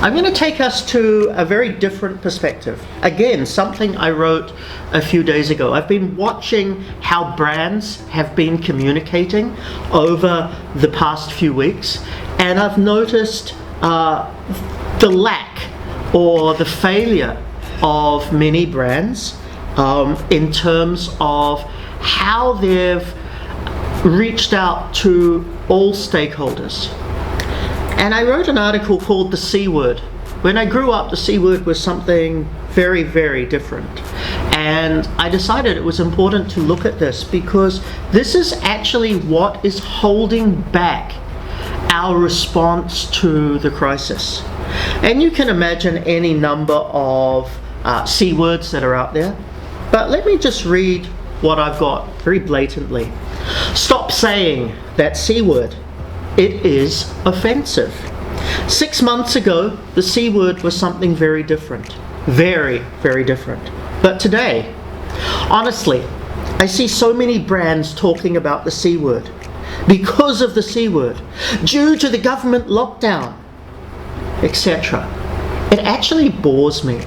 I'm going to take us to a very different perspective. Again, something I wrote a few days ago. I've been watching how brands have been communicating over the past few weeks, and I've noticed the lack or the failure of many brands in terms of how they've reached out to all stakeholders. And I wrote an article called The C Word. When I grew up, the C word was something very, very different. And I decided it was important to look at this because this is actually what is holding back our response to the crisis. And you can imagine any number of C words that are out there. But let me just read what I've got very blatantly. Stop saying that C word. It is offensive. 6 months ago, the C word was something very different. Very, very different. But today, honestly, I see so many brands talking about the C word because of the C word, due to the government lockdown, etc. It actually bores me.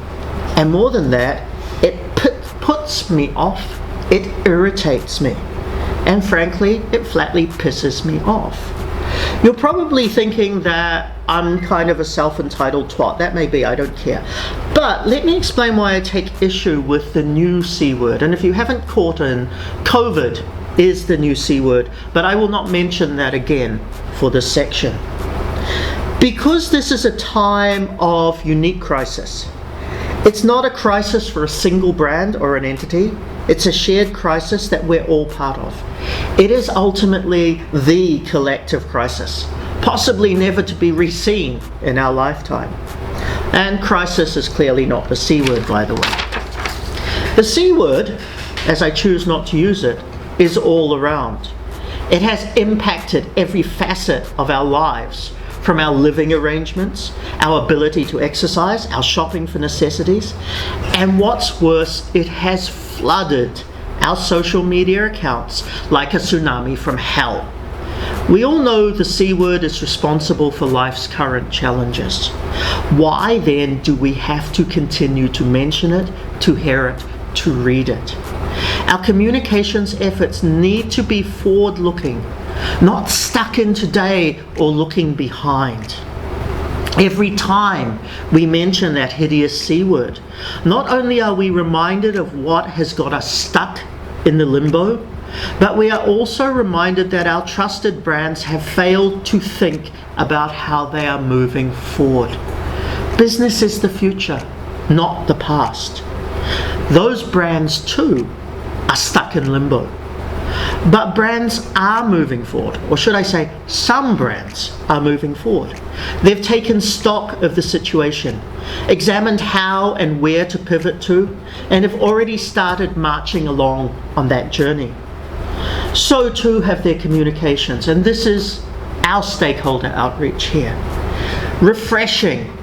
And more than that, it puts me off. It irritates me. And frankly, it flatly pisses me off. You're probably thinking that I'm kind of a self-entitled twat. That may be, I don't care. But let me explain why I take issue with the new C word. And if you haven't caught in, COVID is the new C word, but I will not mention that again for this section. Because this is a time of unique crisis. It's not a crisis for a single brand or an entity. It's a shared crisis that we're all part of. It is ultimately the collective crisis, possibly never to be reseen in our lifetime. And crisis is clearly not the C word, by the way. The C word, as I choose not to use it, is all around. It has impacted every facet of our lives, from our living arrangements, our ability to exercise, our shopping for necessities, and what's worse, it has flooded our social media accounts like a tsunami from hell. We all know the C word is responsible for life's current challenges. Why then do we have to continue to mention it, to hear it, to read it? Our communications efforts need to be forward-looking, not stuck in today or looking behind. Every time we mention that hideous C word, not only are we reminded of what has got us stuck in the limbo, but we are also reminded that our trusted brands have failed to think about how they are moving forward. Business is the future, not the past. Those brands too are stuck in limbo. But brands are moving forward, or should I say, some brands are moving forward. They've taken stock of the situation, examined how and where to pivot to, and have already started marching along on that journey. So too have their communications, and this is our stakeholder outreach here. Refreshing.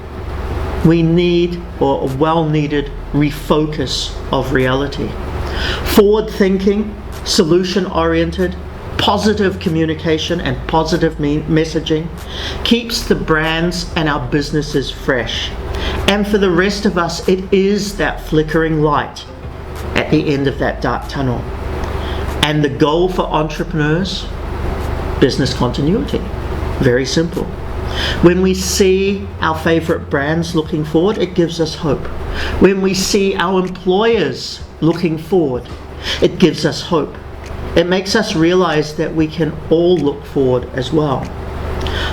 We need, or a well-needed refocus of reality. Forward-thinking, solution-oriented, positive communication and positive messaging keeps the brands and our businesses fresh. And for the rest of us, it is that flickering light at the end of that dark tunnel. And the goal for entrepreneurs, business continuity. Very simple. When we see our favorite brands looking forward, it gives us hope. When we see our employers looking forward, it gives us hope. It makes us realize that we can all look forward as well.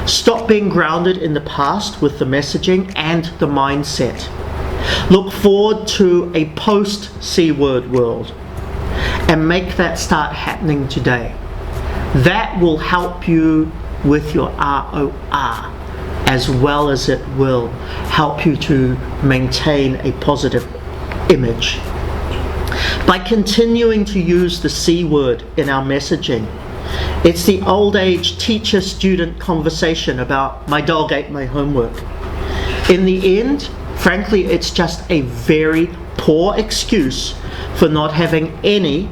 Stop being grounded in the past with the messaging and the mindset. Look forward to a post-C word world and make that start happening today. That will help you with your ROR, as well as it will help you to maintain a positive image. By continuing to use the C word in our messaging, it's the old age teacher-student conversation about my dog ate my homework. In the end, frankly, it's just a very poor excuse for not having any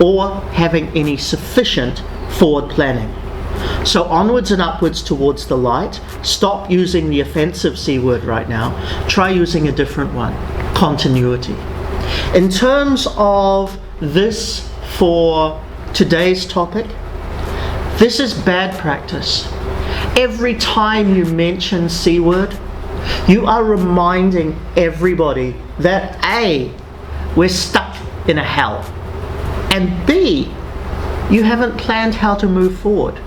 or having any sufficient forward planning. So onwards and upwards towards the light. Stop using the offensive C word right now. Try using a different one. Continuity. In terms of this for today's topic, this is bad practice. Every time you mention C word, you are reminding everybody that A, we're stuck in a hell, and B, you haven't planned how to move forward.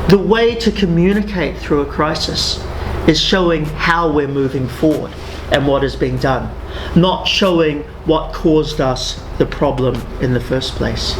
The way to communicate through a crisis is showing how we're moving forward and what is being done, not showing what caused us the problem in the first place.